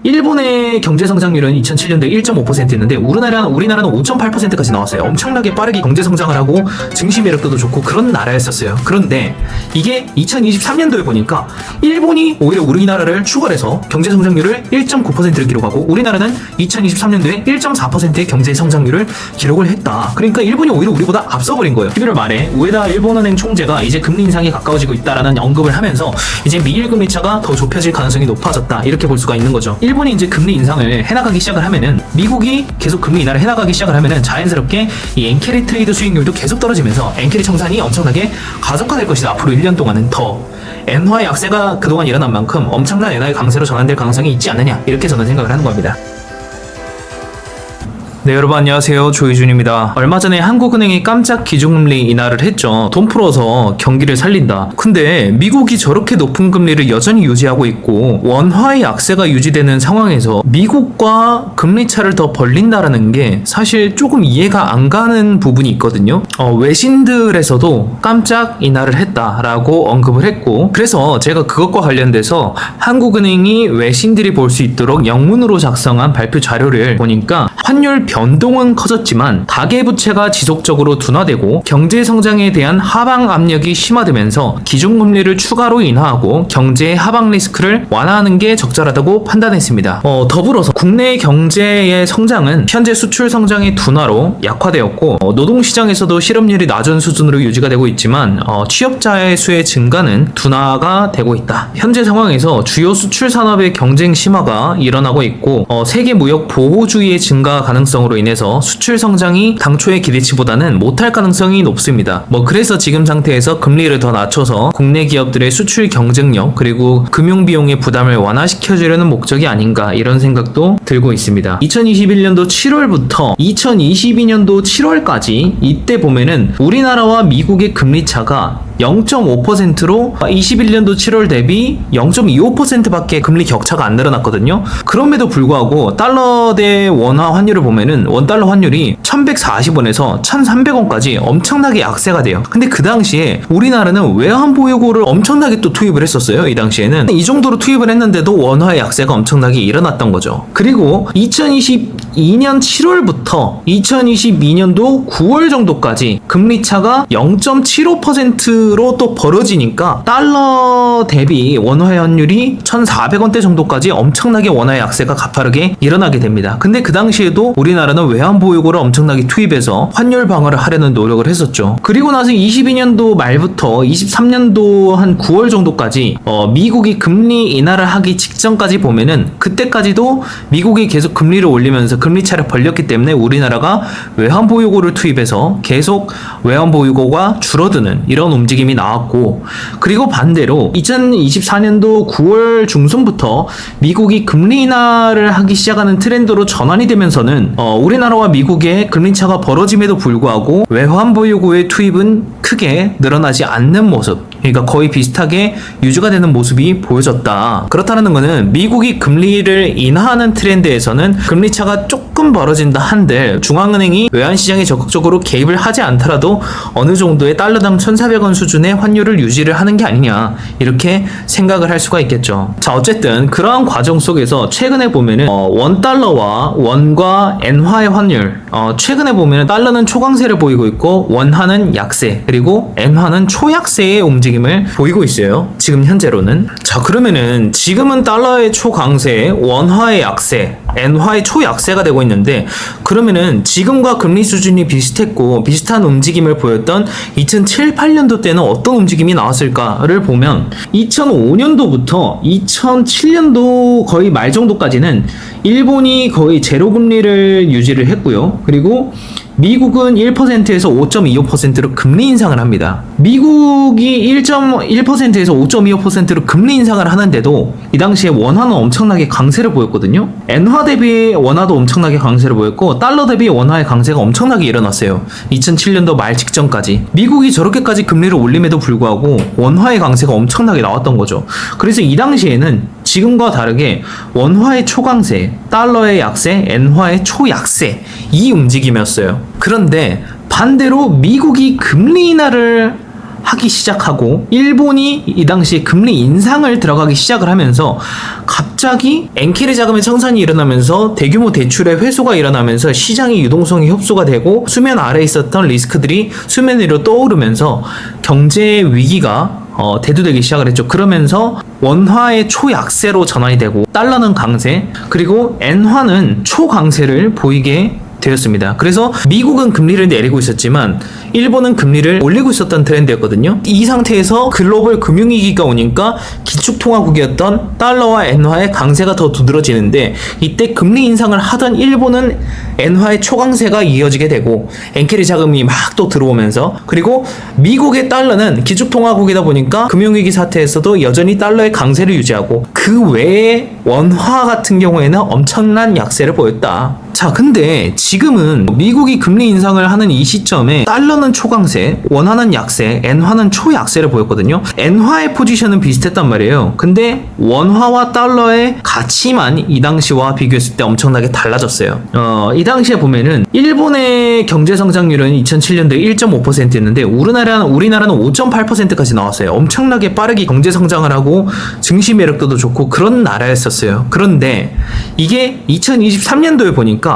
일본의 경제 성장률은 2007년도에 1.5%였는데 우리나라는 5.8%까지 나왔어요. 엄청나게 빠르게 경제 성장을 하고 증시 매력도도 좋고 그런 나라였었어요. 그런데 이게 2023년도에 보니까 일본이 오히려 우리나라를 추월해서 경제 성장률을 1.9%를 기록하고 우리나라는 2023년도에 1.4%의 경제 성장률을 기록을 했다. 그러니까 일본이 오히려 우리보다 앞서버린 거예요. 11월 말에 우에다 일본은행 총재가 이제 금리 인상이 가까워지고 있다라는 언급을 하면서 이제 미일 금리 차가 더 좁혀질 가능성이 높아졌다. 이렇게 볼 수가 있는 거죠. 일본이 이제 금리 인상을 해나가기 시작을 하면은 미국이 계속 금리 인하를 해나가기 시작을 하면은 자연스럽게 이 엔캐리 트레이드 수익률도 계속 떨어지면서 엔캐리 청산이 엄청나게 가속화될 것이다. 앞으로 1년 동안은 더 엔화의 약세가 그동안 일어난 만큼 엄청난 엔화의 강세로 전환될 가능성이 있지 않느냐 이렇게 저는 생각을 하는 겁니다. 네, 여러분 안녕하세요. 조희준입니다. 얼마 전에 한국은행이 깜짝 기준금리 인하를 했죠. 돈 풀어서 경기를 살린다. 근데 미국이 저렇게 높은 금리를 여전히 유지하고 있고 원화의 약세가 유지되는 상황에서 미국과 금리 차를 더 벌린다라는 게 사실 조금 이해가 안 가는 부분이 있거든요. 외신들에서도 깜짝 인하를 했다라고 언급을 했고, 그래서 제가 그것과 관련돼서 한국은행이 외신들이 볼 수 있도록 영문으로 작성한 발표 자료를 보니까 환율 변동은 커졌지만 가계부채가 지속적으로 둔화되고 경제 성장에 대한 하방 압력이 심화되면서 기준금리를 추가로 인하하고 경제의 하방 리스크를 완화하는 게 적절하다고 판단했습니다. 더불어서 국내 경제의 성장은 현재 수출 성장의 둔화로 약화되었고 노동시장에서도 실업률이 낮은 수준으로 유지가 되고 있지만 취업자의 수의 증가는 둔화가 되고 있다. 현재 상황에서 주요 수출 산업의 경쟁 심화가 일어나고 있고 세계 무역 보호주의의 증가 가능성으로 인해서 수출 성장이 당초의 기대치보다는 못할 가능성이 높습니다. 그래서 지금 상태에서 금리를 더 낮춰서 국내 기업들의 수출 경쟁력 그리고 금융 비용의 부담을 완화시켜주려는 목적이 아닌가 이런 생각도 들고 있습니다. 2021년도 7월부터 2022년도 7월까지 이때 보면은 우리나라와 미국의 금리 차가 0.5%로 21년도 7월 대비 0.25%밖에 금리 격차가 안 늘어났거든요. 그럼에도 불구하고 달러 대 원화 환율을 보면은 원달러 환율이 1140원에서 1300원까지 엄청나게 약세가 돼요. 근데 그 당시에 우리나라는 외환보유고를 엄청나게 또 투입을 했었어요. 이 당시에는 이 정도로 투입을 했는데도 원화의 약세가 엄청나게 일어났던 거죠. 그리고 2022년 7월부터 2022년도 9월 정도까지 금리 차가 0.75%로 또 벌어지니까 달러 대비 원화의 환율이 1400원대 정도까지 엄청나게 원화의 약세가 가파르게 일어나게 됩니다. 근데 그 당시에도 우리나라는 외환보유고를 엄청나게 투입해서 환율 방어를 하려는 노력을 했었죠. 그리고 나서 22년도 말부터 23년도 한 9월 정도까지 미국이 금리 인하를 하기 직전까지 보면은 그때까지도 미국이 계속 금리를 올리면서 금리 차를 벌렸기 때문에 우리나라가 외환보유고를 투입해서 계속 외환보유고가 줄어드는 이런 움직임이 나왔고, 그리고 반대로 2024년도 9월 중순부터 미국이 금리 인하를 하기 시작하는 트렌드로 전환이 되면서는 우리나라와 미국의 금리 차가 벌어짐에도 불구하고 외환보유고의 투입은 크게 늘어나지 않는 모습, 그러니까 거의 비슷하게 유지가 되는 모습이 보여졌다. 그렇다는 것은 미국이 금리를 인하하는 트렌드에서는 금리 차가 조금 벌어진다 한들 중앙은행이 외환시장에 적극적으로 개입을 하지 않더라도 어느 정도의 달러당 1,400원 수준의 환율을 유지를 하는 게 아니냐 이렇게 생각을 할 수가 있겠죠. 자, 어쨌든 그러한 과정 속에서 최근에 보면은 원달러와 원과 엔화의 환율, 최근에 보면은 달러는 초강세를 보이고 있고 원화는 약세 그리고 엔화는 초약세의 움직임을 보이고 있어요. 지금 현재로는. 자, 그러면은 지금은 달러의 초강세, 원화의 약세, 엔화의 초약세가 되고 있는데, 그러면은 지금과 금리 수준이 비슷했고 비슷한 움직임을 보였던 2007, 8년도 때는 어떤 움직임이 나왔을까를 보면 2005년도부터 2007년도 거의 말 정도까지는 일본이 거의 제로 금리를 유지를 했고요. 그리고 미국은 1%에서 5.25%로 금리 인상을 합니다. 미국이 1.1%에서 5.25%로 금리 인상을 하는데도 이 당시에 원화는 엄청나게 강세를 보였거든요. 엔화 대비 원화도 엄청나게 강세를 보였고 달러 대비 원화의 강세가 엄청나게 일어났어요. 2007년도 말 직전까지. 미국이 저렇게까지 금리를 올림에도 불구하고 원화의 강세가 엄청나게 나왔던 거죠. 그래서 이 당시에는 지금과 다르게 원화의 초강세, 달러의 약세, 엔화의 초약세 이 움직임이었어요. 그런데 반대로 미국이 금리 인하를 하기 시작하고 일본이 이 당시에 금리 인상을 들어가기 시작을 하면서 갑자기 엔키리 자금의 청산이 일어나면서 대규모 대출의 회수가 일어나면서 시장의 유동성이 흡수가 되고 수면 아래에 있었던 리스크들이 수면 위로 떠오르면서 경제 위기가 대두되기 시작을 했죠. 그러면서 원화의 초약세로 전환이 되고 달러는 강세, 그리고 엔화는 초강세를 보이게 되었습니다. 그래서 미국은 금리를 내리고 있었지만 일본은 금리를 올리고 있었던 트렌드였거든요. 이 상태에서 글로벌 금융위기가 오니까 기축통화국이었던 달러와 엔화의 강세가 더 두드러지는데, 이때 금리 인상을 하던 일본은 엔화의 초강세가 이어지게 되고 엔키리 자금이 막 또 들어오면서, 그리고 미국의 달러는 기축통화국이다 보니까 금융위기 사태에서도 여전히 달러의 강세를 유지하고 그 외에 원화 같은 경우에는 엄청난 약세를 보였다. 자, 근데 지금은 미국이 금리 인상을 하는 이 시점에 달러는 초강세, 원화는 약세, 엔화는 초약세를 보였거든요. 엔화의 포지션은 비슷했단 말이에요. 근데 원화와 달러의 가치만 이 당시와 비교했을 때 엄청나게 달라졌어요. 이 당시에 보면은 일본의 경제 성장률은 2007년도에 1.5%였는데 우리나라는 5.8%까지 나왔어요. 엄청나게 빠르게 경제 성장을 하고 증시 매력도도 좋고 그런 나라였었어요. 그런데 이게 2023년도에 보니까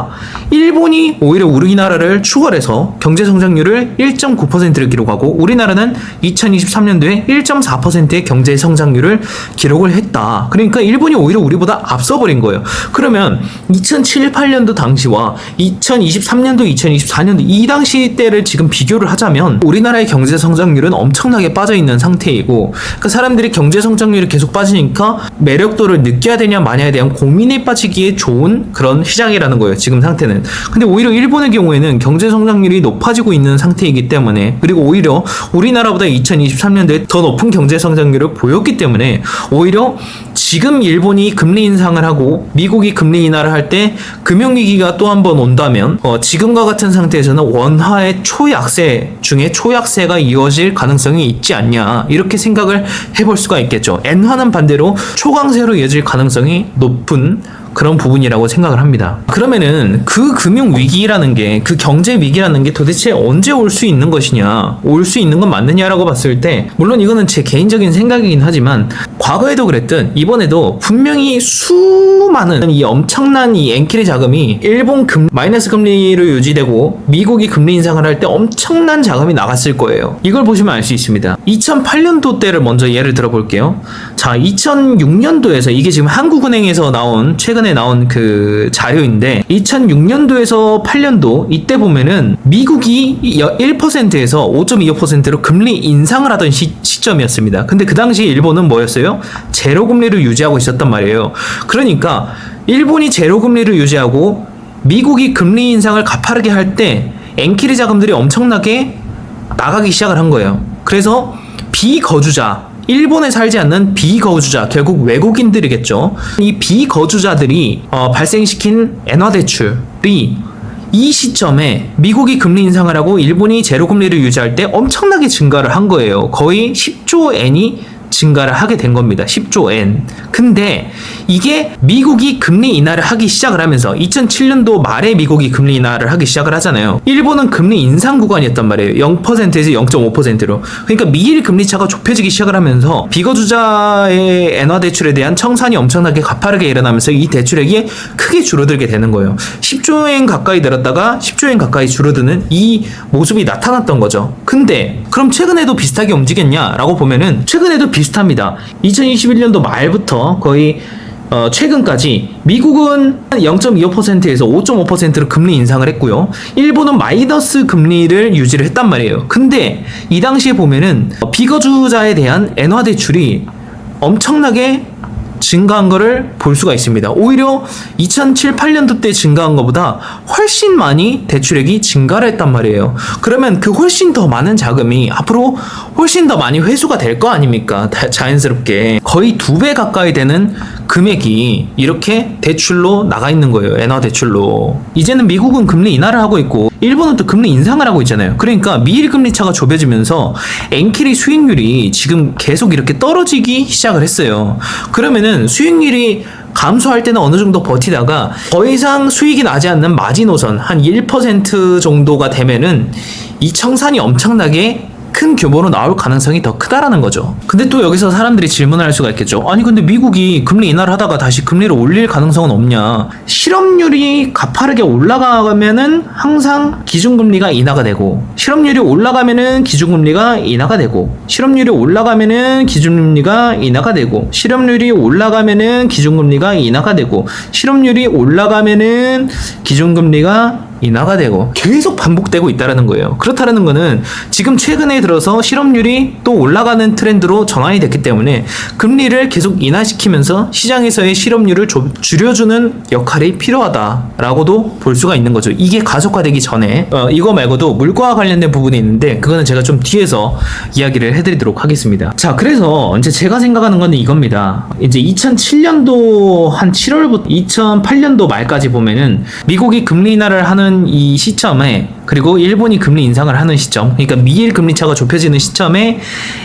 일본이 오히려 우리나라를 추월해서 경제 성장률을 1.9%를 기록하고 우리나라는 2023년도에 1.4%의 경제 성장률을 기록을 했다. 그러니까 일본이 오히려 우리보다 앞서버린 거예요. 그러면 2007, 8년도 당시와 2023년도, 2024년도 이 당시 때를 지금 비교를 하자면 우리나라의 경제 성장률은 엄청나게 빠져있는 상태이고, 그러니까 사람들이 경제 성장률이 계속 빠지니까 매력도를 느껴야 되냐 마냐에 대한 고민에 빠지기에 좋은 그런 시장이라는 거예요, 지금 상태는. 근데 오히려 일본의 경우에는 경제 성장률이 높아지고 있는 상태이기 때문에, 그리고 오히려 우리나라보다 2023년도에 더 높은 경제 성장률을 보였기 때문에 오히려 지금 일본이 금리 인상을 하고 미국이 금리 인하를 할 때 금융위기가 또 한 번 온다면 지금과 같은 상태에서는 원화의 초약세 중에 초약세가 이어질 가능성이 있지 않냐, 이렇게 생각을 해볼 수가 있겠죠. 엔화는 반대로 초강세로 이어질 가능성이 높은 그런 부분이라고 생각을 합니다. 그러면은 그 금융 위기라는 게, 그 경제 위기라는 게 도대체 언제 올 수 있는 것이냐, 올 수 있는 건 맞느냐라고 봤을 때, 물론 이거는 제 개인적인 생각이긴 하지만 과거에도 그랬든 이번에도 분명히 수많은 이 엄청난 이 엔키리 자금이 일본 마이너스 금리로 유지되고 미국이 금리 인상을 할 때 엄청난 자금이 나갔을 거예요. 이걸 보시면 알 수 있습니다. 2008년도 때를 먼저 예를 들어 볼게요. 자, 2006년도에서 이게 지금 한국은행에서 나온 최근에 나온 그 자료인데, 2006년도에서 8년도 이때 보면은 미국이 1%에서 5.25%로 금리 인상을 하던 시점이었습니다. 근데 그 당시 일본은 뭐였어요? 제로 금리를 유지하고 있었단 말이에요. 그러니까 일본이 제로 금리를 유지하고 미국이 금리 인상을 가파르게 할 때 엔키리 자금들이 엄청나게 나가기 시작을 한 거예요. 그래서 비거주자, 일본에 살지 않는 비거주자, 결국 외국인들이겠죠. 이 비거주자들이 발생시킨 엔화 대출이 이 시점에 미국이 금리 인상을 하고 일본이 제로 금리를 유지할 때 엄청나게 증가를 한 거예요. 거의 10조 엔이 증가를 하게 된 겁니다. 10조 엔. 근데 이게 미국이 금리 인하를 하기 시작을 하면서 2007년도 말에 미국이 금리 인하를 하기 시작을 하잖아요. 일본은 금리 인상 구간이었단 말이에요. 0%에서 0.5%로. 그러니까 미일 금리 차가 좁혀지기 시작을 하면서 비거주자의 엔화 대출에 대한 청산이 엄청나게 가파르게 일어나면서 이 대출액이 크게 줄어들게 되는 거예요. 10조 엔 가까이 늘었다가 10조 엔 가까이 줄어드는 이 모습이 나타났던 거죠. 근데 그럼 최근에도 비슷하게 움직였냐라고 보면은 최근에도 비슷합니다. 2021년도 말부터 거의 최근까지 미국은 0.25%에서 5.5%로 금리 인상을 했고요. 일본은 마이너스 금리를 유지를 했단 말이에요. 근데 이 당시에 보면은 비거주자에 대한 엔화 대출이 엄청나게 증가한 거를 볼 수가 있습니다. 오히려 2007, 8년도 때 증가한 것보다 훨씬 많이 대출액이 증가를 했단 말이에요. 그러면 그 훨씬 더 많은 자금이 앞으로 훨씬 더 많이 회수가 될 거 아닙니까? 자연스럽게 거의 2배 가까이 되는 금액이 이렇게 대출로 나가 있는 거예요. 엔화 대출로. 이제는 미국은 금리 인하를 하고 있고 일본은 또 금리 인상을 하고 있잖아요. 그러니까 미일 금리 차가 좁혀지면서 엔키리 수익률이 지금 계속 이렇게 떨어지기 시작을 했어요. 그러면은 수익률이 감소할 때는 어느 정도 버티다가 더 이상 수익이 나지 않는 마지노선 한 1% 정도가 되면은 이 청산이 엄청나게 큰 규모로 나올 가능성이 더 크다라는 거죠. 근데 또 여기서 사람들이 질문을 할 수가 있겠죠. 아니 근데 미국이 금리 인하를 하다가 다시 금리를 올릴 가능성은 없냐? 실업률이 가파르게 올라가면은 항상 기준금리가 인하가 되고, 실업률이 올라가면은 기준금리가 인하가 되고, 실업률이 올라가면은 기준금리가 인하가 되고, 실업률이 올라가면은 기준금리가 인하가 되고, 실업률이 올라가면은 기준금리가 인하가 되고 계속 반복되고 있다는 거예요. 그렇다는 거는 지금 최근에 들어서 실업률이 또 올라가는 트렌드로 전환이 됐기 때문에 금리를 계속 인하시키면서 시장에서의 실업률을 줄여주는 역할이 필요하다라고도 볼 수가 있는 거죠. 이게 가속화되기 전에 이거 말고도 물가와 관련된 부분이 있는데 그거는 제가 좀 뒤에서 이야기를 해드리도록 하겠습니다. 자, 그래서 이제 제가 생각하는 건 이겁니다. 이제 2007년도 한 7월부터 2008년도 말까지 보면은 미국이 금리 인하를 하는 이 시점에, 그리고 일본이 금리 인상을 하는 시점, 그러니까 미일 금리 차가 좁혀지는 시점에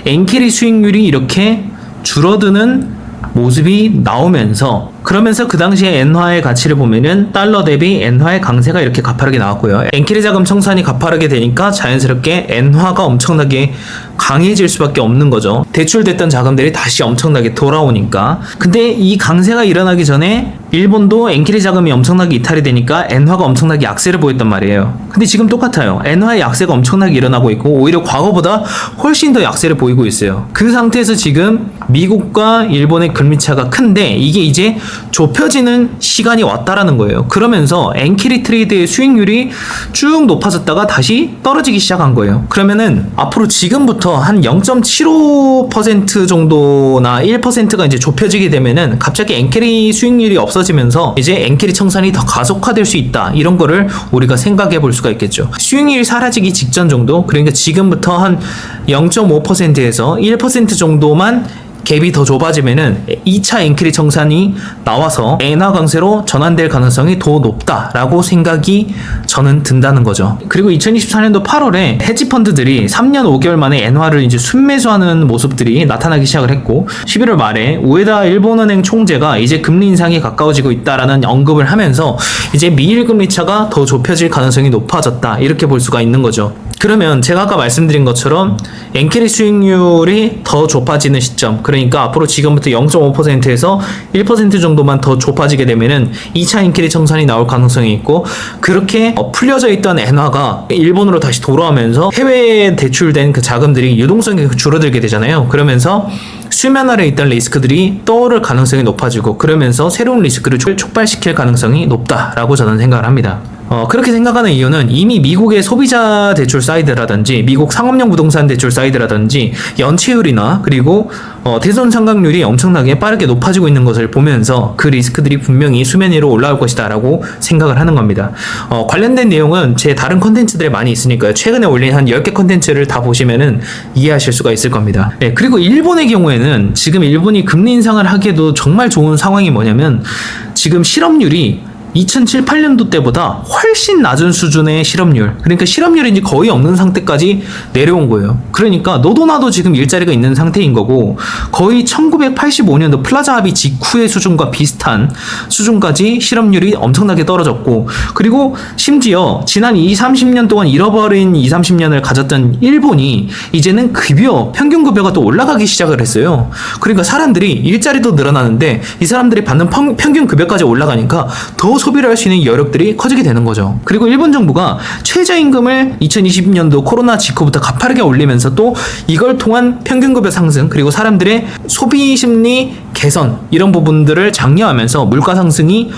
엔캐리 수익률이 이렇게 줄어드는 모습이 나오면서, 그러면서 그 당시에 엔화의 가치를 보면은 달러 대비 엔화의 강세가 이렇게 가파르게 나왔고요. 엔캐리 자금 청산이 가파르게 되니까 자연스럽게 엔화가 엄청나게 강해질 수밖에 없는 거죠. 대출됐던 자금들이 다시 엄청나게 돌아오니까. 근데 이 강세가 일어나기 전에 일본도 엔캐리 자금이 엄청나게 이탈이 되니까 엔화가 엄청나게 약세를 보였단 말이에요. 근데 지금 똑같아요. 엔화의 약세가 엄청나게 일어나고 있고 오히려 과거보다 훨씬 더 약세를 보이고 있어요. 그 상태에서 지금 미국과 일본의 금리 차가 큰데 이게 이제 좁혀지는 시간이 왔다라는 거예요. 그러면서 엔캐리 트레이드의 수익률이 쭉 높아졌다가 다시 떨어지기 시작한 거예요. 그러면은 앞으로 지금부터 한 0.75% 정도나 1%가 이제 좁혀지게 되면은 갑자기 엔캐리 수익률이 없어지면서 이제 엔캐리 청산이 더 가속화될 수 있다, 이런 거를 우리가 생각해 볼 수가 있겠죠. 수익률이 사라지기 직전 정도, 그러니까 지금부터 한 0.5%에서 1% 정도만 갭이 더 좁아지면은 2차 엔캐리 청산이 나와서 엔화 강세로 전환될 가능성이 더 높다라고 생각이 저는 든다는 거죠. 그리고 2024년도 8월에 헤지펀드들이 3년 5개월 만에 엔화를 이제 순매수하는 모습들이 나타나기 시작을 했고, 11월 말에 우에다 일본은행 총재가 이제 금리 인상이 가까워지고 있다라는 언급을 하면서 이제 미일 금리 차가 더 좁혀질 가능성이 높아졌다, 이렇게 볼 수가 있는 거죠. 그러면 제가 아까 말씀드린 것처럼 엔캐리 수익률이 더 좁아지는 시점, 그러니까 앞으로 지금부터 0.5%에서 1% 정도만 더 좁아지게 되면은 2차 엔캐리 청산이 나올 가능성이 있고, 그렇게 풀려져 있던 엔화가 일본으로 다시 돌아오면서 해외에 대출된 그 자금들이 유동성이 줄어들게 되잖아요. 그러면서 수면 아래에 있던 리스크들이 떠오를 가능성이 높아지고, 그러면서 새로운 리스크를 촉발시킬 가능성이 높다라고 저는 생각을 합니다. 그렇게 생각하는 이유는 이미 미국의 소비자 대출 사이드라든지 미국 상업용 부동산 대출 사이드라든지 연체율이나 그리고 대손 상각률이 엄청나게 빠르게 높아지고 있는 것을 보면서 그 리스크들이 분명히 수면 위로 올라올 것이다 라고 생각을 하는 겁니다. 관련된 내용은 제 다른 컨텐츠들에 많이 있으니까요. 최근에 올린 한 10개 컨텐츠를 다 보시면은 이해하실 수가 있을 겁니다. 네, 그리고 일본의 경우에는 지금 일본이 금리 인상을 하기에도 정말 좋은 상황이 뭐냐면, 지금 실업률이 2007, 8년도 때보다 훨씬 낮은 수준의 실업률, 그러니까 실업률이 이제 거의 없는 상태까지 내려온 거예요. 그러니까 너도 나도 지금 일자리가 있는 상태인 거고, 거의 1985년도 플라자 합의 직후의 수준과 비슷한 수준까지 실업률이 엄청나게 떨어졌고, 그리고 심지어 지난 20-30년 동안 잃어버린 20-30년을 가졌던 일본이 이제는 평균 급여가 또 올라가기 시작을 했어요. 그러니까 사람들이 일자리도 늘어나는데 이 사람들이 받는 평균 급여까지 올라가니까 더 소비를 할 수 있는 여력들이 커지게 되는 거죠. 그리고 일본 정부가 최저임금을 2020년도 코로나 직후부터 가파르게 올리면서 또 이걸 통한 평균급여 상승, 그리고 사람들의 소비 심리 개선, 이런 부분들을 장려하면서 물가 상승이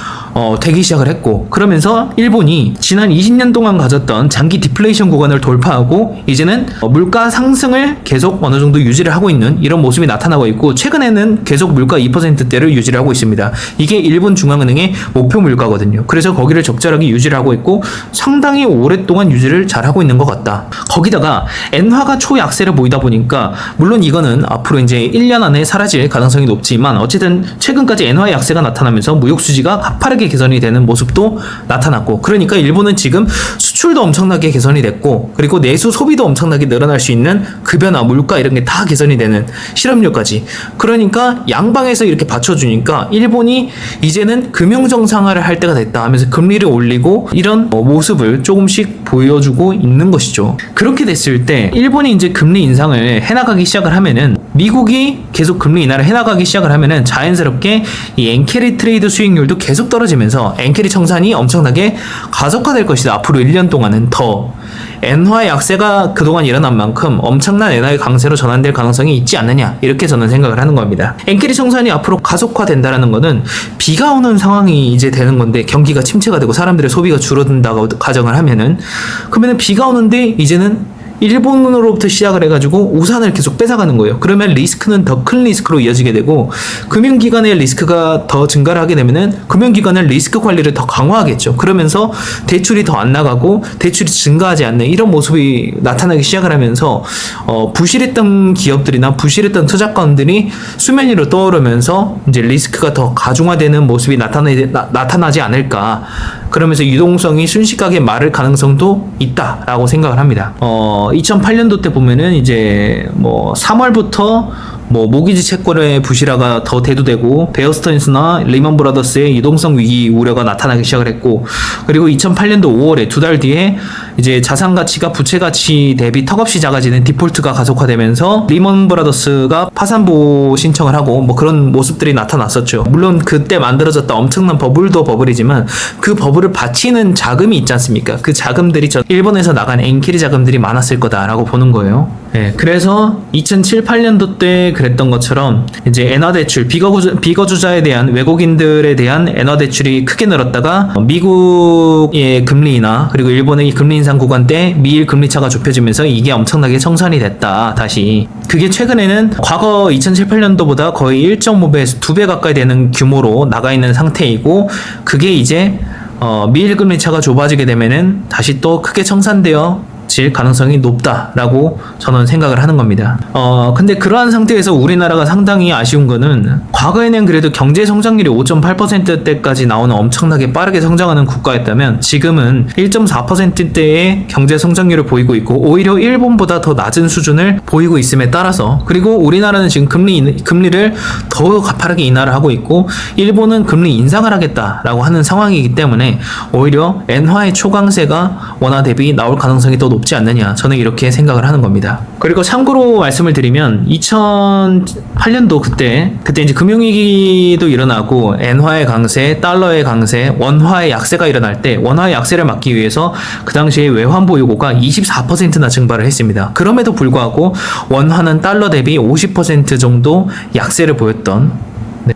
되기 시작을 했고, 그러면서 일본이 지난 20년 동안 가졌던 장기 디플레이션 구간을 돌파하고 이제는 물가 상승을 계속 어느 정도 유지를 하고 있는 이런 모습이 나타나고 있고, 최근에는 계속 물가 2%대를 유지를 하고 있습니다. 이게 일본 중앙은행의 목표 물가거든요. 그래서 거기를 적절하게 유지를 하고 있고 상당히 오랫동안 유지를 잘 하고 있는 것 같다. 거기다가 엔화가 초약세를 보이다 보니까, 물론 이거는 앞으로 이제 1년 안에 사라질 가능성이 높지만 어쨌든 최근까지 엔화 약세가 나타나면서 무역 수지가 가파르게 개선이 되는 모습도 나타났고, 그러니까 일본은 지금 수출 수출도 엄청나게 개선이 됐고, 그리고 내수 소비도 엄청나게 늘어날 수 있는 급여나 물가 이런 게 다 개선이 되는 실업률까지. 그러니까 양방에서 이렇게 받쳐주니까 일본이 이제는 금융 정상화를 할 때가 됐다 하면서 금리를 올리고 이런 모습을 조금씩 보여주고 있는 것이죠. 그렇게 됐을 때 일본이 이제 금리 인상을 해나가기 시작을 하면은, 미국이 계속 금리 인하를 해나가기 시작을 하면은 자연스럽게 이 엔캐리 트레이드 수익률도 계속 떨어지면서 엔캐리 청산이 엄청나게 가속화될 것이다. 앞으로 1년 동안은 더 엔화의 약세가 그동안 일어난 만큼 엄청난 엔화의 강세로 전환될 가능성이 있지 않느냐, 이렇게 저는 생각을 하는 겁니다. 엔캐리 청산이 앞으로 가속화된다라는 거는 비가 오는 상황이 이제 되는 건데, 경기가 침체가 되고 사람들의 소비가 줄어든다고 가정을 하면은, 그러면은 비가 오는데 이제는 일본으로부터 시작을 해가지고 우산을 계속 뺏어가는 거예요. 그러면 리스크는 더 큰 리스크로 이어지게 되고, 금융기관의 리스크가 더 증가를 하게 되면은 금융기관은 리스크 관리를 더 강화하겠죠. 그러면서 대출이 더 안 나가고 대출이 증가하지 않는 이런 모습이 나타나기 시작을 하면서 부실했던 기업들이나 부실했던 투자권들이 수면 위로 떠오르면서 이제 리스크가 더 가중화되는 모습이 나타나지 않을까. 그러면서 유동성이 순식간에 마를 가능성도 있다라고 생각을 합니다. 2008년도 때 보면은 이제 3월부터 모기지 채권의 부실화가 더 대두되고, 베어스턴스나 리먼 브라더스의 유동성 위기 우려가 나타나기 시작을 했고, 그리고 2008년도 5월에 2달 뒤에 이제 자산 가치가 부채 가치 대비 턱없이 작아지는 디폴트가 가속화되면서 리먼 브라더스가 파산보호 신청을 하고 그런 모습들이 나타났었죠. 물론 그때 만들어졌던 엄청난 버블도 버블이지만 그 버블을 받치는 자금이 있지 않습니까? 그 자금들이 일본에서 나간 엔캐리 자금들이 많았을 거다라고 보는 거예요. 네, 그래서 2007, 8년도 때 그랬던 것처럼 이제 엔화 대출, 비거주자에 대한, 외국인들에 대한 엔화 대출이 크게 늘었다가 미국의 금리 인하 그리고 일본의 금리 인상 구간 때 미일 금리 차가 좁혀지면서 이게 엄청나게 청산이 됐다. 다시 그게 최근에는 과거 2007, 8년도보다 거의 1.5배에서 2배 가까이 되는 규모로 나가 있는 상태이고, 그게 이제 미일 금리 차가 좁아지게 되면은 다시 또 크게 청산되어 질 가능성이 높다라고 저는 생각을 하는 겁니다. 근데 그러한 상태에서 우리나라가 상당히 아쉬운 거는, 과거에는 그래도 경제 성장률이 5.8%대까지 나오는 엄청나게 빠르게 성장하는 국가였다면 지금은 1.4%대의 경제 성장률을 보이고 있고, 오히려 일본보다 더 낮은 수준을 보이고 있음에 따라서, 그리고 우리나라는 지금 금리를 더 가파르게 인하를 하고 있고, 일본은 금리 인상을 하겠다라고 하는 상황이기 때문에 오히려 엔화의 초강세가 원화 대비 나올 가능성이 더 높지 않느냐, 저는 이렇게 생각을 하는 겁니다. 그리고 참고로 말씀을 드리면 2008년도 그때 이제 금융위기도 일어나고 엔화의 강세, 달러의 강세, 원화의 약세가 일어날 때 원화의 약세를 막기 위해서 그 당시에 외환보유고가 24%나 증발을 했습니다. 그럼에도 불구하고 원화는 달러 대비 50% 정도 약세를 보였던,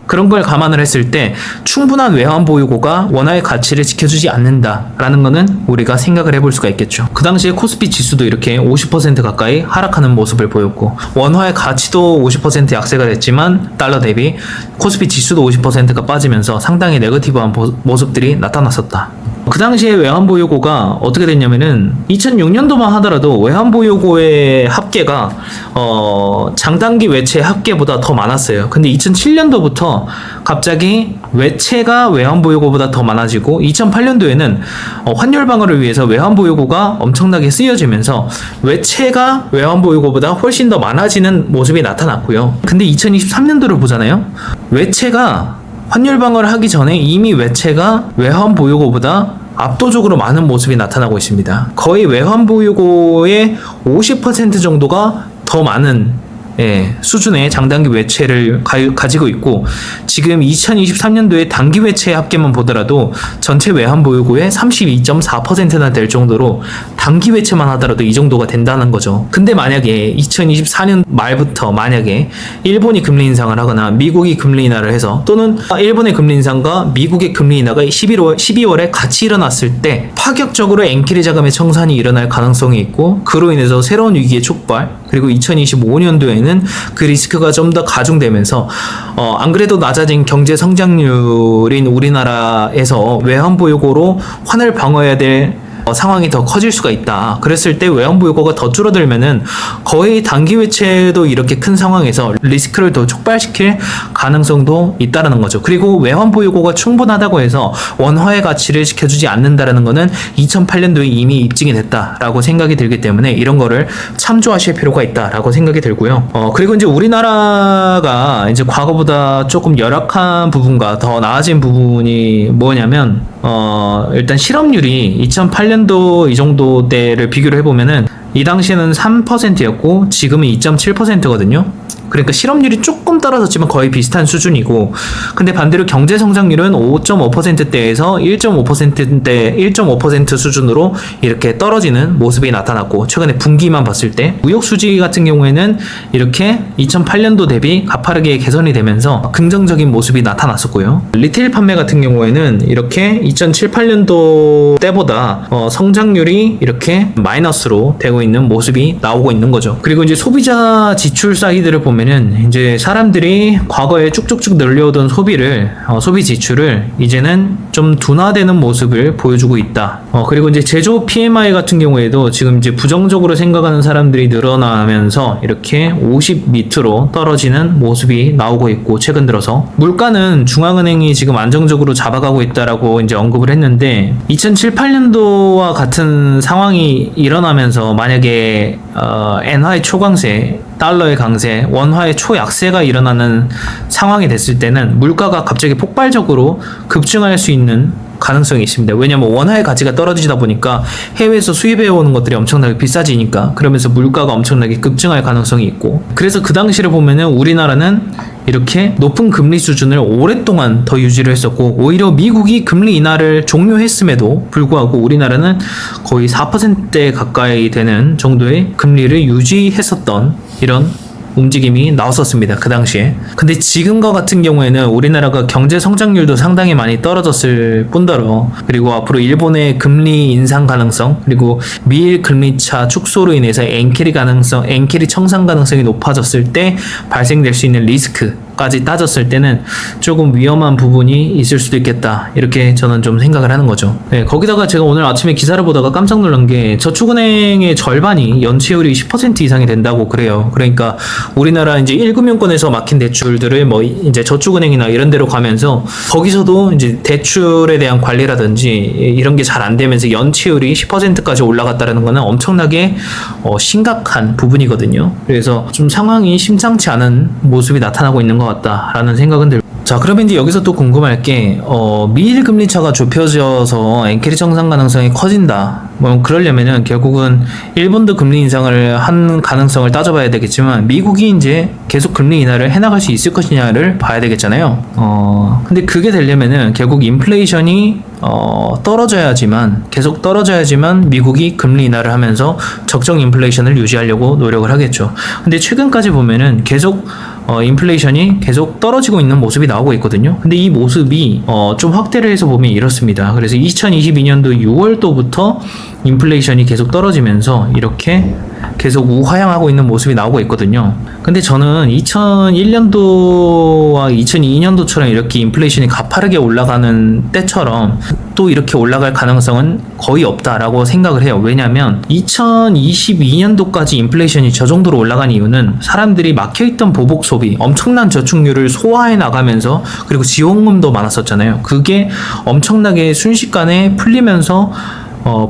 그런 걸 감안을 했을 때 충분한 외환 보유고가 원화의 가치를 지켜주지 않는다라는 거는 우리가 생각을 해볼 수가 있겠죠. 그 당시에 코스피 지수도 이렇게 50% 가까이 하락하는 모습을 보였고, 원화의 가치도 50% 약세가 됐지만 달러 대비 코스피 지수도 50%가 빠지면서 상당히 네거티브한 모습들이 나타났었다. 그 당시에 외환보유고가 어떻게 됐냐면은 2006년도만 하더라도 외환보유고의 합계가 장단기 외채 합계보다 더 많았어요. 근데 2007년도부터 갑자기 외채가 외환보유고보다 더 많아지고, 2008년도에는 환율 방어를 위해서 외환보유고가 엄청나게 쓰여지면서 외채가 외환보유고보다 훨씬 더 많아지는 모습이 나타났고요. 근데 2023년도를 보잖아요. 외채가 환율 방어를 하기 전에 이미 외채가 외환 보유고보다 압도적으로 많은 모습이 나타나고 있습니다. 거의 외환 보유고의 50% 정도가 더 많은 수준의 장단기 외채를 가지고 있고, 지금 2023년도에 단기 외채 합계만 보더라도 전체 외환 보유고의 32.4%나 될 정도로 단기 외채만 하더라도 이 정도가 된다는 거죠. 근데 만약에 2024년 말부터 만약에 일본이 금리 인상을 하거나 미국이 금리 인하를 해서, 또는 일본의 금리 인상과 미국의 금리 인하가 12월에 같이 일어났을 때 파격적으로 엔캐리 자금의 청산이 일어날 가능성이 있고, 그로 인해서 새로운 위기의 촉발, 그리고 2025년도에는 그 리스크가 좀 더 가중되면서 안 그래도 낮아진 경제 성장률인 우리나라에서 외환 보유고로 환을 방어해야 될 상황이 더 커질 수가 있다. 그랬을 때 외환 보유고가 더 줄어들면은 거의 단기 외채도 이렇게 큰 상황에서 리스크를 더 촉발시킬 가능성도 있다라는 거죠. 그리고 외환 보유고가 충분하다고 해서 원화의 가치를 지켜주지 않는다라는 거는 2008년도에 이미 입증이 됐다라고 생각이 들기 때문에 이런 거를 참조하실 필요가 있다라고 생각이 들고요. 그리고 이제 우리나라가 이제 과거보다 조금 열악한 부분과 더 나아진 부분이 뭐냐면 일단 실업률이 2008년도 이 정도 때를 비교를 해보면은 이 당시에는 3%였고 지금은 2.7%거든요. 그러니까 실업률이 조금 떨어졌지만 거의 비슷한 수준이고, 근데 반대로 경제 성장률은 5.5%대에서 1.5%대 1.5% 수준으로 이렇게 떨어지는 모습이 나타났고, 최근에 분기만 봤을 때 무역 수지 같은 경우에는 이렇게 2008년도 대비 가파르게 개선이 되면서 긍정적인 모습이 나타났었고요. 리테일 판매 같은 경우에는 이렇게 2007, 8년도 때보다 성장률이 이렇게 마이너스로 되고 있는 모습이 나오고 있는 거죠. 그리고 이제 소비자 지출 사이드를 보면은 이제 사람들이 과거에 쭉쭉쭉 늘려오던 소비 지출을 이제는 좀 둔화되는 모습을 보여주고 있다. 그리고 이제 제조 PMI 같은 경우에도 지금 이제 부정적으로 생각하는 사람들이 늘어나면서 이렇게 50 밑으로 떨어지는 모습이 나오고 있고, 최근 들어서 물가는 중앙은행이 지금 안정적으로 잡아가고 있다라고 이제 언급을 했는데, 2007, 8년도와 같은 상황이 일어나면서 만약에 엔화의 초강세, 달러의 강세, 원화의 초약세가 일어나는 상황이 됐을 때는 물가가 갑자기 폭발적으로 급증할 수 있는 가능성이 있습니다. 왜냐하면 원화의 가치가 떨어지다 보니까 해외에서 수입해 오는 것들이 엄청나게 비싸지니까, 그러면서 물가가 엄청나게 급증할 가능성이 있고, 그래서 그 당시를 보면은 우리나라는 이렇게 높은 금리 수준을 오랫동안 더 유지를 했었고, 오히려 미국이 금리 인하를 종료했음에도 불구하고 우리나라는 거의 4%대 가까이 되는 정도의 금리를 유지했었던 이런 움직임이 나왔었습니다. 그 당시에. 근데 지금과 같은 경우에는 우리나라가 경제 성장률도 상당히 많이 떨어졌을 뿐더러, 그리고 앞으로 일본의 금리 인상 가능성, 그리고 미일 금리 차 축소로 인해서 엔캐리 청산 가능성이 높아졌을 때 발생될 수 있는 리스크까지 따졌을 때는 조금 위험한 부분이 있을 수도 있겠다, 이렇게 저는 좀 생각을 하는 거죠. 네, 거기다가 제가 오늘 아침에 기사를 보다가 깜짝 놀란 게, 저축은행의 절반이 연체율이 10% 이상이 된다고 그래요. 그러니까 우리나라 이제 1금융권에서 막힌 대출들을 뭐 이제 저축은행이나 이런 데로 가면서, 거기서도 이제 대출에 대한 관리라든지 이런 게 잘 안 되면서 연체율이 10%까지 올라갔다는 거는 엄청나게 심각한 부분이거든요. 그래서 좀 상황이 심상치 않은 모습이 나타나고 있는 것 같다라는 생각은 들고, 자, 그러면 이제 여기서 또 궁금할 게, 미일 금리 차가 좁혀져서 엔캐리 청산 가능성이 커진다. 뭐 그러려면은 결국은 일본도 금리 인상을 한 가능성을 따져봐야 되겠지만, 미국이 이제 계속 금리 인하를 해나갈 수 있을 것이냐를 봐야 되겠잖아요. 근데 그게 되려면은 결국 인플레이션이 계속 떨어져야지만 미국이 금리 인하를 하면서 적정 인플레이션을 유지하려고 노력을 하겠죠. 근데 최근까지 보면은 계속 인플레이션이 계속 떨어지고 있는 모습이 나오고 있거든요. 근데 이 모습이 좀 확대를 해서 보면 이렇습니다. 그래서 2022년도 6월도부터 인플레이션이 계속 떨어지면서 이렇게 계속 우하향하고 있는 모습이 나오고 있거든요. 근데 저는 2001년도와 2002년도처럼 이렇게 인플레이션이 가파르게 올라가는 때처럼 또 이렇게 올라갈 가능성은 거의 없다라고 생각을 해요. 왜냐하면 2022년도까지 인플레이션이 저 정도로 올라간 이유는 사람들이 막혀있던 보복 소비, 엄청난 저축률을 소화해 나가면서, 그리고 지원금도 많았었잖아요. 그게 엄청나게 순식간에 풀리면서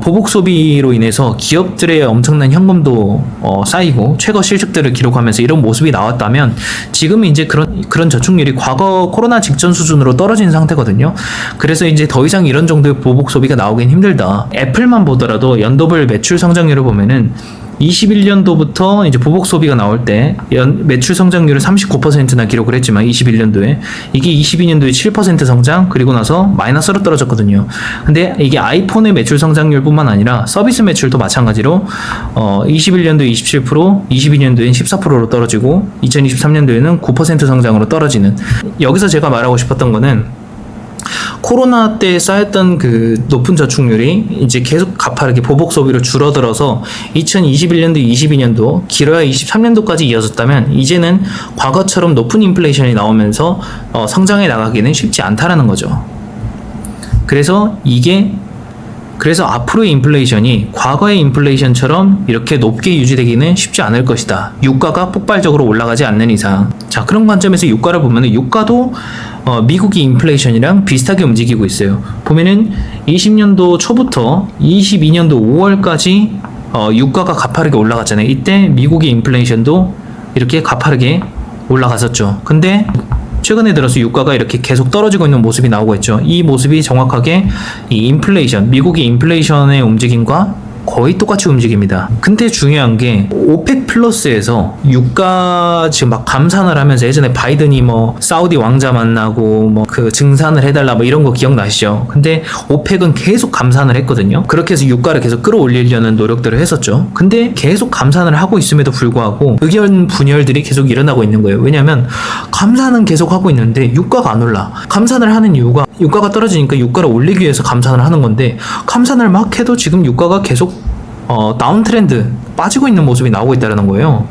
보복 소비로 인해서 기업들의 엄청난 현금도 쌓이고 최고 실적들을 기록하면서 이런 모습이 나왔다면, 지금은 이제 그런 저축률이 과거 코로나 직전 수준으로 떨어진 상태거든요. 그래서 이제 더 이상 이런 정도의 보복 소비가 나오긴 힘들다. 애플만 보더라도 연도별 매출 성장률을 보면은 21년도부터 이제 보복 소비가 나올 때 매출 성장률을 39%나 기록을 했지만 21년도에 이게 22년도에 7% 성장, 그리고 나서 마이너스로 떨어졌거든요. 근데 이게 아이폰의 매출 성장률뿐만 아니라 서비스 매출도 마찬가지로 21년도에 27%, 22년도엔 14%로 떨어지고 2023년도에는 9% 성장으로 떨어지는, 여기서 제가 말하고 싶었던 거는 코로나 때 쌓였던 그 높은 저축률이 이제 계속 가파르게 보복 소비로 줄어들어서 2021년도, 22년도, 길어야 23년도까지 이어졌다면, 이제는 과거처럼 높은 인플레이션이 나오면서 성장해 나가기는 쉽지 않다라는 거죠. 그래서 이게 그래서 앞으로의 인플레이션이 과거의 인플레이션처럼 이렇게 높게 유지되기는 쉽지 않을 것이다. 유가가 폭발적으로 올라가지 않는 이상. 자, 그런 관점에서 유가를 보면은 유가도 미국이 인플레이션이랑 비슷하게 움직이고 있어요. 보면은 20년도 초부터 22년도 5월까지 유가가 가파르게 올라갔잖아요. 이때 미국의 인플레이션도 이렇게 가파르게 올라갔었죠. 근데 최근에 들어서 유가가 이렇게 계속 떨어지고 있는 모습이 나오고 있죠. 이 모습이 정확하게 이 인플레이션, 미국의 인플레이션의 움직임과 거의 똑같이 움직입니다. 근데 중요한 게 오펙 플러스에서 유가 지금 막 감산을 하면서 예전에 바이든이 뭐 사우디 왕자 만나고 뭐 그 증산을 해달라 뭐 이런 거 기억나시죠? 근데 오펙은 계속 감산을 했거든요. 그렇게 해서 유가를 계속 끌어올리려는 노력들을 했었죠. 근데 계속 감산을 하고 있음에도 불구하고 의견 분열들이 계속 일어나고 있는 거예요. 왜냐면 감산은 계속 하고 있는데 유가가 안 올라. 감산을 하는 이유가 유가가 떨어지니까 유가를 올리기 위해서 감산을 하는 건데 감산을 막 해도 지금 유가가 계속 다운 트렌드 빠지고 있는 모습이 나오고 있다는 거예요.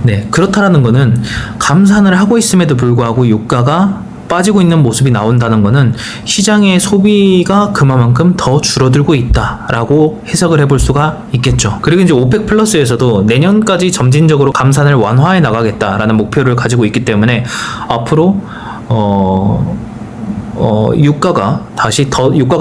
네, 그렇다라는 거는 감산을 하고 있음에도 불구하고 유가가 빠지고 있는 모습이 나온다는 거는 시장의 소비가 그만큼 더 줄어들고 있다라고 해석을 해볼 수가 있겠죠. 그리고 이제 오펙 플러스에서도 내년까지 점진적으로 감산을 완화해 나가겠다라는 목표를 가지고 있기 때문에 앞으로 유가가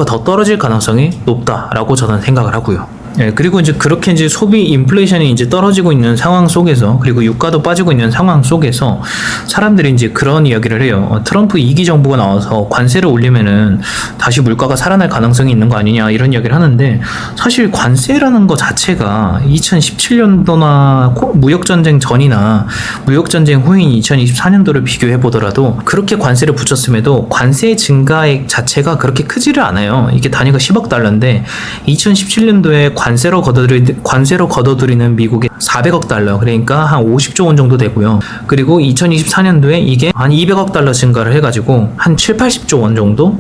더 떨어질 가능성이 높다라고 저는 생각을 하고요. 예, 그리고 이제 그렇게 이제 소비 인플레이션이 이제 떨어지고 있는 상황 속에서 그리고 유가도 빠지고 있는 상황 속에서 사람들이 이제 그런 이야기를 해요. 트럼프 2기 정부가 나와서 관세를 올리면은 다시 물가가 살아날 가능성이 있는 거 아니냐 이런 이야기를 하는데 사실 관세라는 거 자체가 2017년도나 무역전쟁 전이나 무역전쟁 후인 2024년도를 비교해 보더라도 그렇게 관세를 붙였음에도 관세 증가액 자체가 그렇게 크지를 않아요. 이게 단위가 10억 달러인데 2017년도에 관세로 걷어들이는 미국의 400억 달러, 그러니까 한 50조 원 정도 되고요. 그리고 2024년도에 이게 한 200억 달러 증가를 해가지고 한 7, 80조 원 정도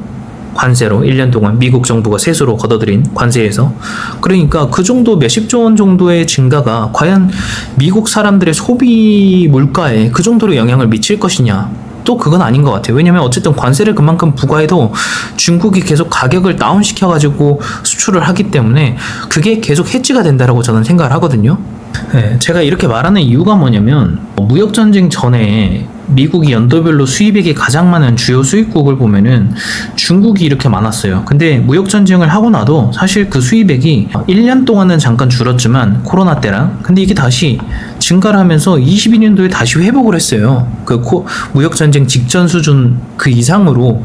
관세로 1년 동안 미국 정부가 세수로 걷어들인 관세에서, 그러니까 그 정도 몇십조 원 정도의 증가가 과연 미국 사람들의 소비 물가에 그 정도로 영향을 미칠 것이냐, 또 그건 아닌 것 같아요. 왜냐면 어쨌든 관세를 그만큼 부과해도 중국이 계속 가격을 다운시켜가지고 수출을 하기 때문에 그게 계속 해지가 된다라고 저는 생각을 하거든요. 네, 제가 이렇게 말하는 이유가 뭐냐면 무역전쟁 전에 미국이 연도별로 수입액이 가장 많은 주요 수입국을 보면은 중국이 이렇게 많았어요. 근데 무역전쟁을 하고 나도 사실 그 수입액이 1년 동안은 잠깐 줄었지만 코로나 때랑, 근데 이게 다시 증가를 하면서 22년도에 다시 회복을 했어요. 그 무역전쟁 직전 수준 그 이상으로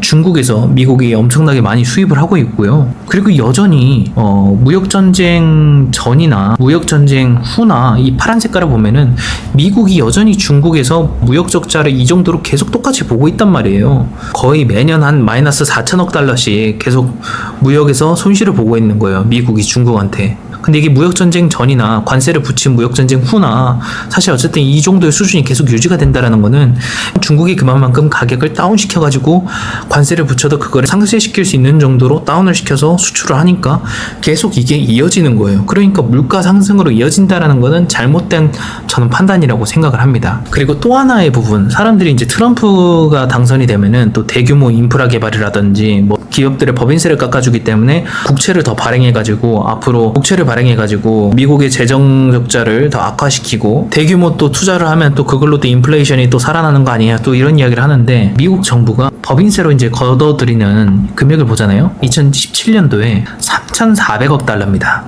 중국에서 미국이 엄청나게 많이 수입을 하고 있고요. 그리고 여전히 무역전쟁 전이나 무역전쟁 후나 이 파란 색깔을 보면은 미국이 여전히 중국에서 무역 적자를 이 정도로 계속 똑같이 보고 있단 말이에요. 거의 매년 한 마이너스 4천억 달러씩 계속 무역에서 손실을 보고 있는 거예요. 미국이 중국한테. 근데 이게 무역전쟁 전이나 관세를 붙인 무역전쟁 후나 사실 어쨌든 이 정도의 수준이 계속 유지가 된다라는 거는 중국이 그만큼 가격을 다운시켜가지고 관세를 붙여도 그거를 상쇄시킬 수 있는 정도로 다운을 시켜서 수출을 하니까 계속 이게 이어지는 거예요. 그러니까 물가 상승으로 이어진다라는 거는 잘못된 저는 판단이라고 생각을 합니다. 그리고 또 하나의 부분, 사람들이 이제 트럼프가 당선이 되면은 또 대규모 인프라 개발이라든지 뭐 기업들의 법인세를 깎아주기 때문에 국채를 더 발행해가지고 앞으로 국채를 발행해가지고 미국의 재정 적자를 더 악화시키고 대규모 또 투자를 하면 또 그걸로 또 인플레이션이 또 살아나는 거 아니냐, 또 이런 이야기를 하는데 미국 정부가 법인세로 이제 걷어들이는 금액을 보잖아요. 2017년도에 3,400억 달러입니다.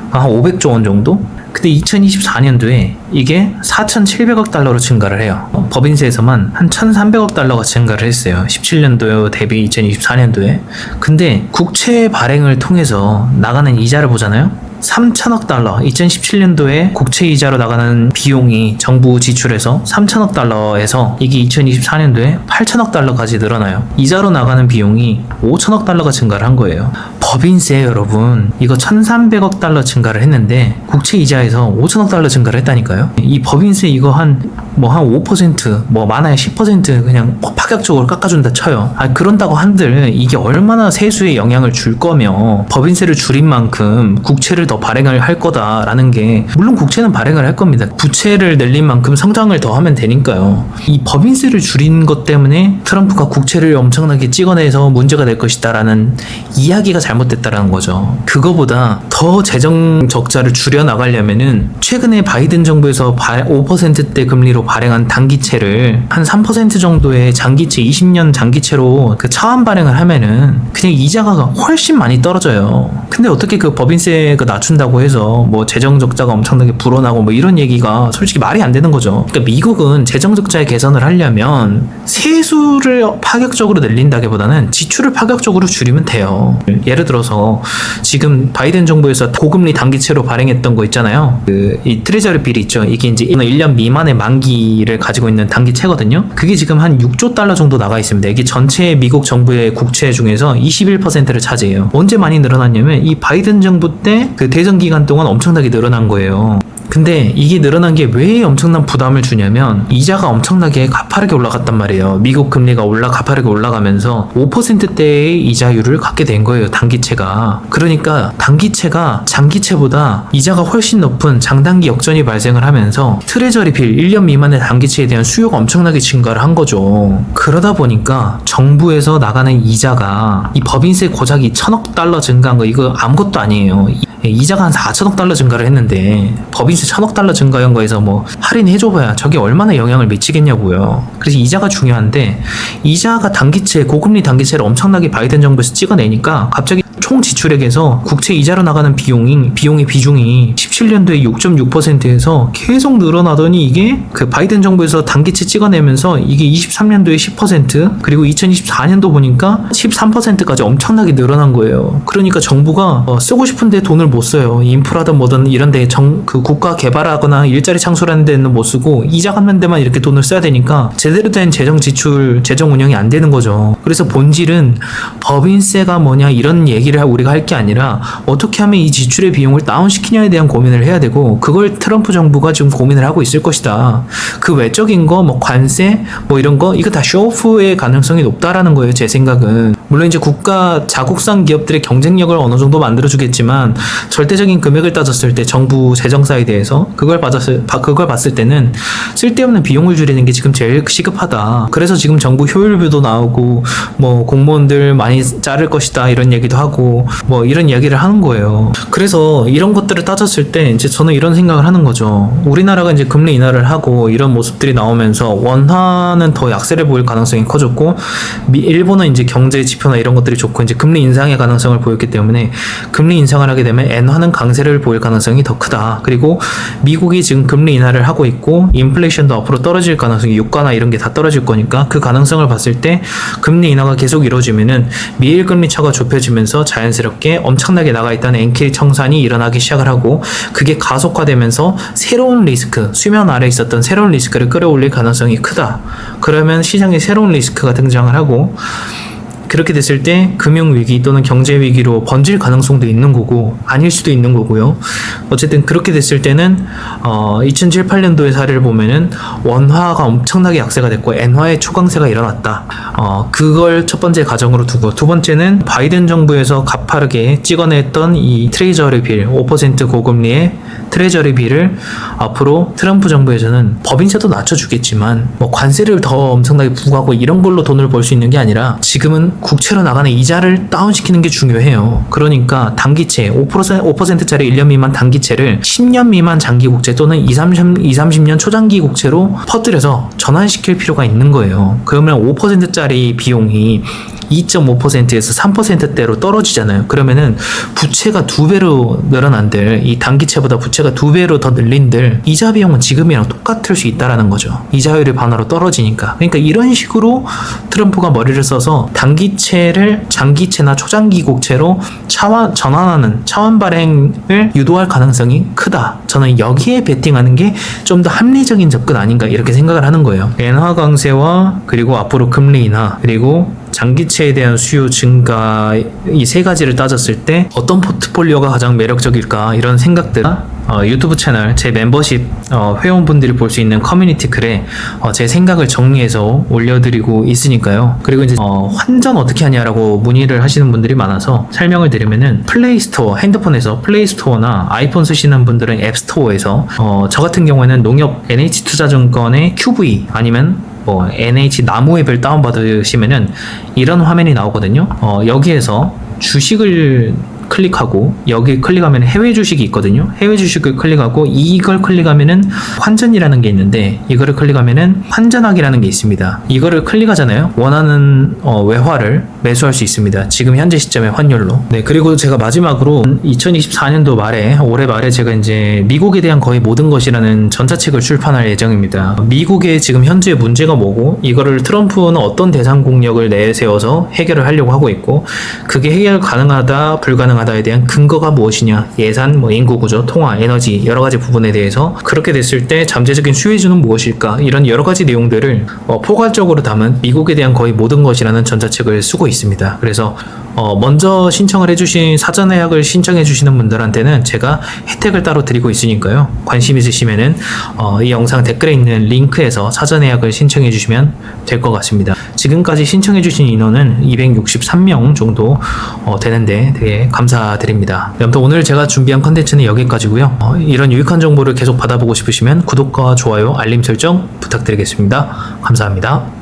한 500조 원 정도? 근데 2024년도에 이게 4,700억 달러로 증가를 해요. 법인세에서만 한 1,300억 달러가 증가를 했어요. 17년도 대비 2024년도에. 근데 국채 발행을 통해서 나가는 이자를 보잖아요. 3천억 달러, 2017년도에 국채 이자로 나가는 비용이 정부 지출에서 3천억 달러에서 이게 2024년도에 8천억 달러까지 늘어나요. 이자로 나가는 비용이 5천억 달러가 증가를 한 거예요. 법인세 여러분, 이거 1,300억 달러 증가를 했는데 국채 이자에서 5천억 달러 증가를 했다니까요. 이 법인세 이거 한 5%, 많아야 10% 그냥 파격적으로 깎아준다 쳐요. 그런다고 한들 이게 얼마나 세수에 영향을 줄 거며 법인세를 줄인 만큼 국채를 더 발행을 할 거다라는 게, 물론 국채는 발행을 할 겁니다. 부채를 늘린 만큼 성장을 더 하면 되니까요. 이 법인세를 줄인 것 때문에 트럼프가 국채를 엄청나게 찍어내서 문제가 될 것이다라는 이야기가 잘못 잘못됐다라는 거죠. 그거보다 더 재정 적자를 줄여 나가려면은 최근에 바이든 정부에서 5%대 금리로 발행한 단기채를 한 3% 정도의 장기채, 20년 장기채로 그 차환 발행을 하면은 그냥 이자가 훨씬 많이 떨어져요. 근데 어떻게 그 법인세 그 낮춘다고 해서 뭐 재정 적자가 엄청나게 불어나고 뭐 이런 얘기가 솔직히 말이 안 되는 거죠. 그러니까 미국은 재정 적자의 개선을 하려면 세수를 파격적으로 늘린다기보다는 지출을 파격적으로 줄이면 돼요. 예를 들어서 지금 바이든 정부에서 고금리 단기채로 발행했던 거 있잖아요. 이 트레저리 빌이 있죠. 이게 이제 1년 미만의 만기를 가지고 있는 단기채거든요. 그게 지금 한 6조 달러 정도 나가 있습니다. 이게 전체 미국 정부의 국채 중에서 21%를 차지해요. 언제 많이 늘어났냐면 이 바이든 정부 때 그 대선 기간 동안 엄청나게 늘어난 거예요. 근데 이게 늘어난 게 왜 엄청난 부담을 주냐면 이자가 엄청나게 가파르게 올라갔단 말이에요. 미국 금리가 가파르게 올라가면서 5%대의 이자율을 갖게 된 거예요. 단기채가. 그러니까 단기채가 장기채보다 이자가 훨씬 높은 장단기 역전이 발생을 하면서 트레저리 빌 1년 미만의 단기채에 대한 수요가 엄청나게 증가를 한 거죠. 그러다 보니까 정부에서 나가는 이자가 이 법인세 고작이 1,000억 달러 증가한 거 이거 아무것도 아니에요. 이자가 한 4천억 달러 증가를 했는데 법인세 1,000억 달러 증가한 거에서 뭐 할인해줘봐야 저게 얼마나 영향을 미치겠냐고요. 그래서 이자가 중요한데 이자가 단기채 고금리 단기채를 엄청나게 바이든 정부에서 찍어내니까 갑자기 총 지출액에서 국채 이자로 나가는 비용의 비중이 17년도에 6.6%에서 계속 늘어나더니 이게 그 바이든 정부에서 단기채 찍어내면서 이게 23년도에 10% 그리고 2024년도 보니까 13%까지 엄청나게 늘어난 거예요. 그러니까 정부가 쓰고 싶은데 돈을 못 써요. 인프라든 뭐든 이런데 그 국가 개발하거나 일자리 창출하는 데는 못 쓰고 이자 갚는 데만 이렇게 돈을 써야 되니까 제대로 된 재정 지출, 재정 운영이 안 되는 거죠. 그래서 본질은 법인세가 뭐냐 이런 얘기를 우리가 할 게 아니라 어떻게 하면 이 지출의 비용을 다운시키냐에 대한 고민을 해야 되고 그걸 트럼프 정부가 지금 고민을 하고 있을 것이다. 그 외적인 거 뭐 관세 뭐 이런 거 이거 다 쇼오프의 가능성이 높다라는 거예요. 제 생각은. 물론 이제 국가 자국산 기업들의 경쟁력을 어느 정도 만들어주겠지만 절대적인 금액을 따졌을 때 정부 재정 사이드에서 그걸 봤을 때는 쓸데없는 비용을 줄이는 게 지금 제일 시급하다. 그래서 지금 정부 효율비도 나오고 뭐 공무원들 많이 자를 것이다 이런 얘기도 하고 뭐 이런 이야기를 하는 거예요. 그래서 이런 것들을 따졌을 때 이제 저는 이런 생각을 하는 거죠. 우리나라가 이제 금리 인하를 하고 이런 모습들이 나오면서 원화는 더 약세를 보일 가능성이 커졌고 일본은 이제 경제 지표나 이런 것들이 좋고 이제 금리 인상의 가능성을 보였기 때문에 금리 인상을 하게 되면 엔화는 강세를 보일 가능성이 더 크다. 그리고 미국이 지금 금리 인하를 하고 있고 인플레이션도 앞으로 떨어질 가능성이 유가나 이런 게 다 떨어질 거니까 그 가능성을 봤을 때 금리 인하가 계속 이루어지면은 미일 금리 차가 좁혀지면서 자연스럽게 엄청나게 나가 있던 엔킬 청산이 일어나기 시작을 하고 그게 가속화되면서 새로운 리스크, 수면 아래 있었던 새로운 리스크를 끌어올릴 가능성이 크다. 그러면 시장에 새로운 리스크가 등장을 하고 그렇게 됐을 때 금융위기 또는 경제위기로 번질 가능성도 있는 거고 아닐 수도 있는 거고요. 어쨌든 그렇게 됐을 때는 2007, 8년도의 사례를 보면은 원화가 엄청나게 약세가 됐고 엔화의 초강세가 일어났다. 그걸 첫 번째 가정으로 두고 두 번째는 바이든 정부에서 가파르게 찍어냈던 이 트레저리 빌 5% 고금리의 트레저리 빌을 앞으로 트럼프 정부에서는 법인세도 낮춰주겠지만 뭐 관세를 더 엄청나게 부과하고 이런 걸로 돈을 벌 수 있는 게 아니라 지금은 국채로 나가는 이자를 다운시키는 게 중요해요. 그러니까 단기채 5%짜리 1년 미만 단기채를 10년 미만 장기 국채 또는 30년 초장기 국채로 퍼뜨려서 전환시킬 필요가 있는 거예요. 그러면 5%짜리 비용이 2.5%에서 3%대로 떨어지잖아요. 그러면은 부채가 2배로 늘어난들 이 단기채보다 부채가 2배로 더 늘린들 이자 비용은 지금이랑 똑같을 수 있다라는 거죠. 이자율이 반으로 떨어지니까. 그러니까 이런 식으로 트럼프가 머리를 써서 단기채를 장기채나 초장기 국채로 전환하는 차원 발행을 유도할 가능성이 크다. 저는 여기에 베팅하는 게 좀 더 합리적인 접근 아닌가 이렇게 생각을 하는 거예요. 엔화 강세와 그리고 앞으로 금리 인하 그리고 장기채에 대한 수요 증가 이 세 가지를 따졌을 때 어떤 포트폴리오가 가장 매력적일까 이런 생각들 유튜브 채널 제 멤버십 회원분들이 볼 수 있는 커뮤니티 글에 제 생각을 정리해서 올려드리고 있으니까요. 그리고 이제 환전 어떻게 하냐라고 문의를 하시는 분들이 많아서 설명을 드리면은 플레이스토어 핸드폰에서 플레이스토어나 아이폰 쓰시는 분들은 앱스토어에서 저 같은 경우에는 농협 NH투자증권의 QV 아니면 NH 나무 앱을 다운받으시면은 이런 화면이 나오거든요. 여기에서 주식을 클릭하고 여기 클릭하면 해외 주식이 있거든요. 해외 주식을 클릭하고 이걸 클릭하면은 환전이라는 게 있는데 이거를 클릭하면은 환전하기라는 게 있습니다. 이거를 클릭하잖아요. 원하는 외화를 매수할 수 있습니다. 지금 현재 시점의 환율로. 네, 그리고 제가 마지막으로 2024년도 말에 올해 말에 제가 이제 미국에 대한 거의 모든 것이라는 전자책을 출판할 예정입니다. 미국의 지금 현재 문제가 뭐고 이거를 트럼프는 어떤 대상 공약을 내세워서 해결을 하려고 하고 있고 그게 해결 가능하다 불가능하다에 대한 근거가 무엇이냐, 예산, 인구 구조, 통화, 에너지 여러 가지 부분에 대해서 그렇게 됐을 때 잠재적인 수혜주는 무엇일까 이런 여러 가지 내용들을 포괄적으로 담은 미국에 대한 거의 모든 것이라는 전자책을 쓰고 있습니다. 그래서 먼저 신청을 해주신 사전 예약을 신청해 주시는 분들한테는 제가 혜택을 따로 드리고 있으니까요. 관심 있으시면은 이 영상 댓글에 있는 링크에서 사전 예약을 신청해 주시면 될 것 같습니다. 지금까지 신청해 주신 인원은 263명 정도 되는데 되게 감사드립니다. 아무튼 오늘 제가 준비한 컨텐츠는 여기까지고요. 이런 유익한 정보를 계속 받아보고 싶으시면 구독과 좋아요, 알림 설정 부탁드리겠습니다. 감사합니다.